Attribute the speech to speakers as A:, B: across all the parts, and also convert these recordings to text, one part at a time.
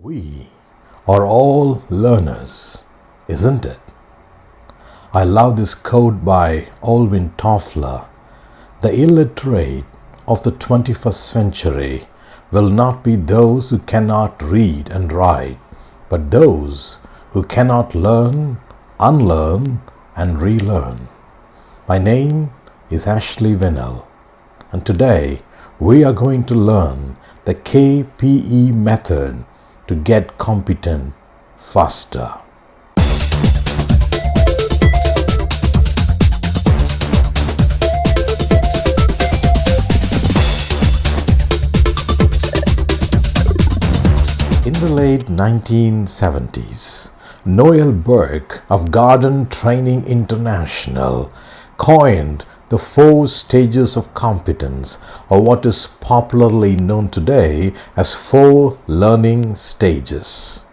A: We are all learners, isn't it? I love this quote by Alvin Toffler. The illiterate of the 21st century will not be those who cannot read and write, but those who cannot learn, unlearn, and relearn. My name is Ashley Winnell, and today we are going to learn the KPE method to get competent faster. In the late 1970s, Noel Burke of Garden Training International coined the 4 stages of competence, or what is popularly known today as 4 learning stages.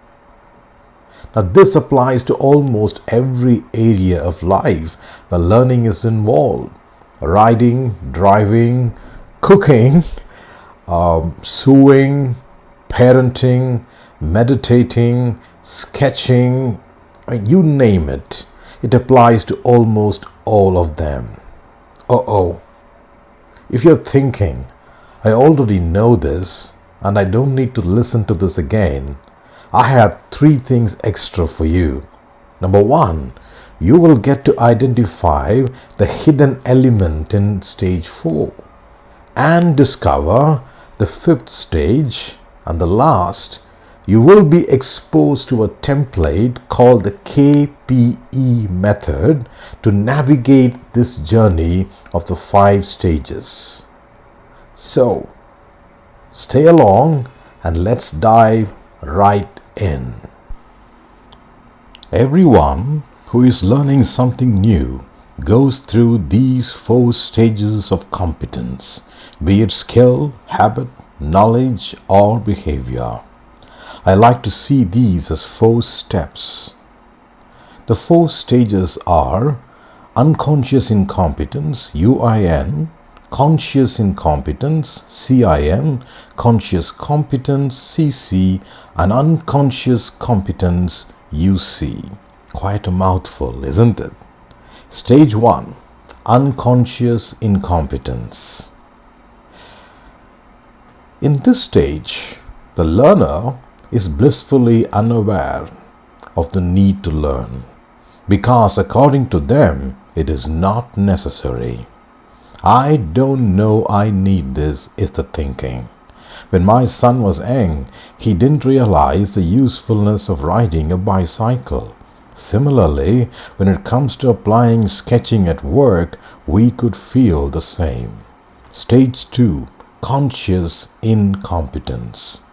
A: Now, this applies to almost every area of life where learning is involved. Riding, driving, cooking, sewing, parenting, meditating, sketching, you name it. It applies to almost all of them. If you're thinking, I already know this and I don't need to listen to this again, I have 3 things extra for you. Number 1, you will get to identify the hidden element in stage 4 and discover the 5th stage, and the last, you will be exposed to a template called the KPE Method to navigate this journey of the 5 stages. So, stay along and let's dive right in. Everyone who is learning something new goes through these 4 stages of competence, be it skill, habit, knowledge, or behavior. I like to see these as 4 steps. The 4 stages are unconscious incompetence, UIN, conscious incompetence, CIN, conscious competence, CC, and unconscious competence, UC. Quite a mouthful, isn't it? Stage 1, unconscious incompetence. In this stage, the learner is blissfully unaware of the need to learn, because according to them, it is not necessary. I don't know I need this is the thinking. When my son was young, he didn't realize the usefulness of riding a bicycle. Similarly, when it comes to applying sketching at work, we could feel the same. Stage 2, conscious incompetence.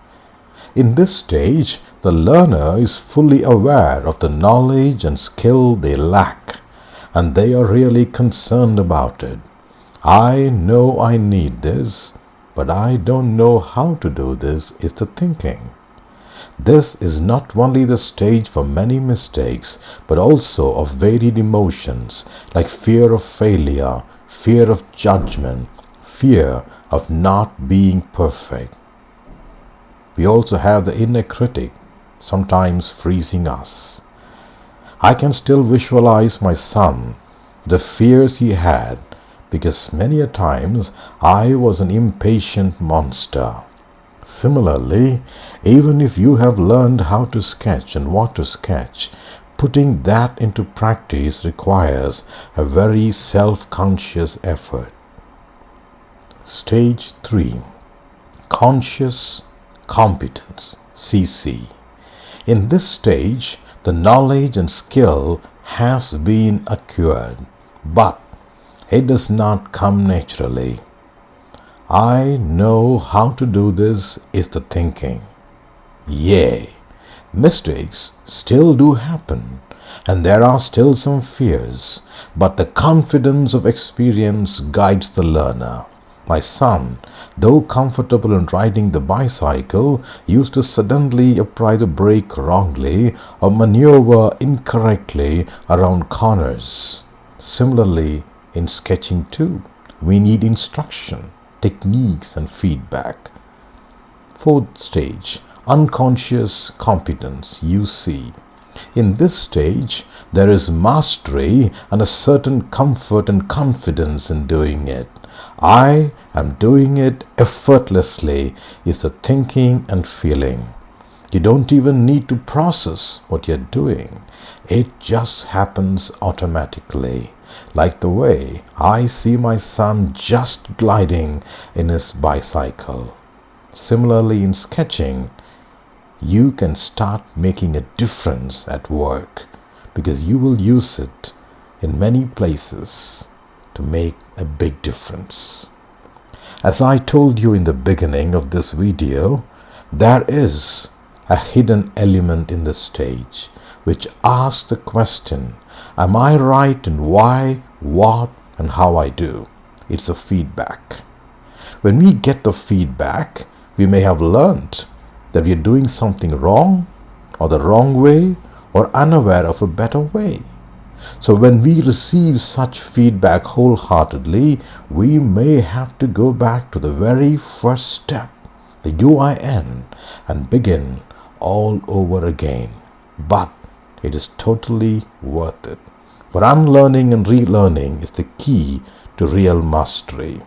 A: In this stage, the learner is fully aware of the knowledge and skill they lack, and they are really concerned about it. I know I need this, but I don't know how to do this is the thinking. This is not only the stage for many mistakes, but also of varied emotions like fear of failure, fear of judgment, fear of not being perfect. We also have the inner critic, sometimes freezing us. I can still visualize my son, the fears he had, because many a times I was an impatient monster. Similarly, even if you have learned how to sketch and what to sketch, putting that into practice requires a very self-conscious effort. Stage 3, conscious competence, CC. In this stage, the knowledge and skill has been acquired, but it does not come naturally. I know how to do this is the thinking. Yay! Mistakes still do happen, and there are still some fears, but the confidence of experience guides the learner. My son, though comfortable in riding the bicycle, used to suddenly apply the brake wrongly or maneuver incorrectly around corners. Similarly, in sketching too, we need instruction, techniques, and feedback. 4th stage, unconscious competence, UC. In this stage, there is mastery and a certain comfort and confidence in doing it. I am doing it effortlessly is the thinking and feeling. You don't even need to process what you're doing. It just happens automatically. Like the way I see my son just gliding in his bicycle. Similarly, in sketching, you can start making a difference at work because you will use it in many places to make a big difference. As I told you in the beginning of this video, there is a hidden element in the stage which asks the question, am I right in why, what, and how I do? It's a feedback. When we get the feedback, we may have learned that we are doing something wrong or the wrong way or unaware of a better way. So when we receive such feedback wholeheartedly, we may have to go back to the very first step, the UIN, and begin all over again. But it is totally worth it. For unlearning and relearning is the key to real mastery.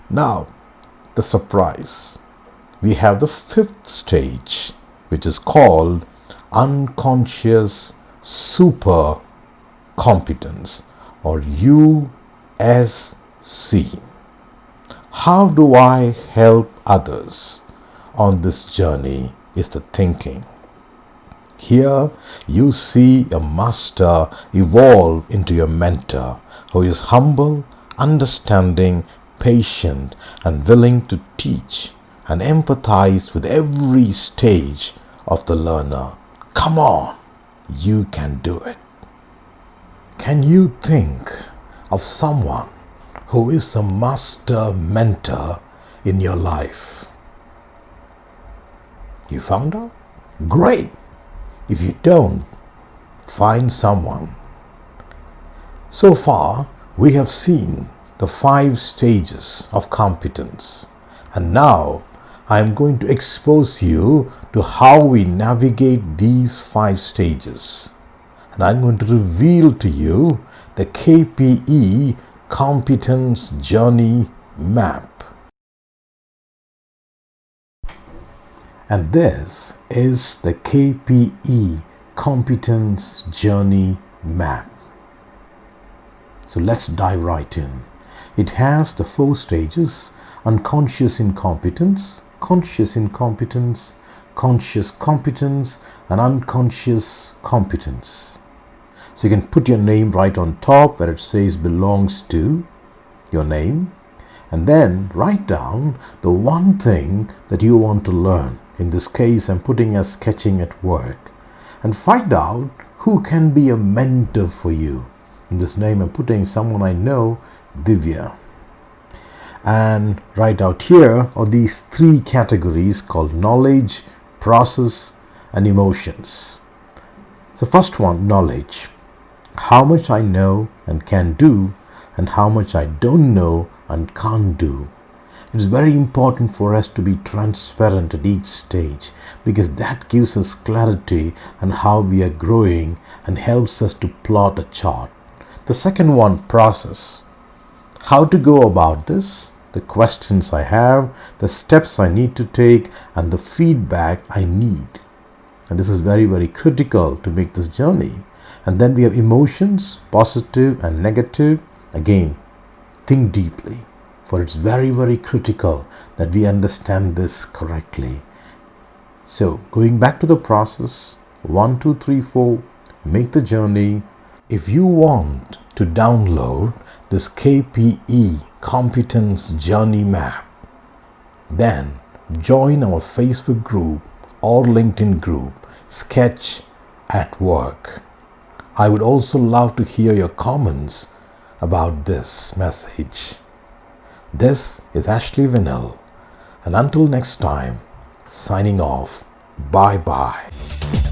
A: Now, the surprise. We have the fifth stage, which is called unconscious super competence, or USC. How do I help others on this journey is the thinking. Here you see a master evolve into a mentor who is humble, understanding, patient, and willing to teach and empathize with every stage of the learner. Come on, you can do it. Can you think of someone who is a master mentor in your life? You found out? Great! If you don't, find someone. So far, we have seen the 5 stages of competence, and now I am going to expose you to how we navigate these 5 stages. And I'm going to reveal to you the KPE Competence Journey Map. And this is the KPE Competence Journey Map. So let's dive right in. It has the 4 stages: unconscious incompetence, conscious incompetence, conscious competence, and unconscious competence. So you can put your name right on top where it says belongs to your name, and then write down the one thing that you want to learn. In this case, I'm putting as sketching at work, and find out who can be a mentor for you. In this name, I'm putting someone I know, Divya. And write out here are these 3 categories called knowledge, process, and emotions. So first one, knowledge. How much I know and can do, and how much I don't know and can't do. It's very important for us to be transparent at each stage, because that gives us clarity on how we are growing and helps us to plot a chart. The second one, process. How to go about this, the questions I have, the steps I need to take, and the feedback I need. And this is very, very critical to make this journey. And then we have emotions, positive and negative. Again, think deeply, for it's very, very critical that we understand this correctly. So going back to the process, 1, 2, 3, 4, make the journey. If you want to download this KPE Competence Journey Map, then join our Facebook group or LinkedIn group, Sketch at Work. I would also love to hear your comments about this message. This is Ashley Vinnell, and until next time, signing off. Bye-bye.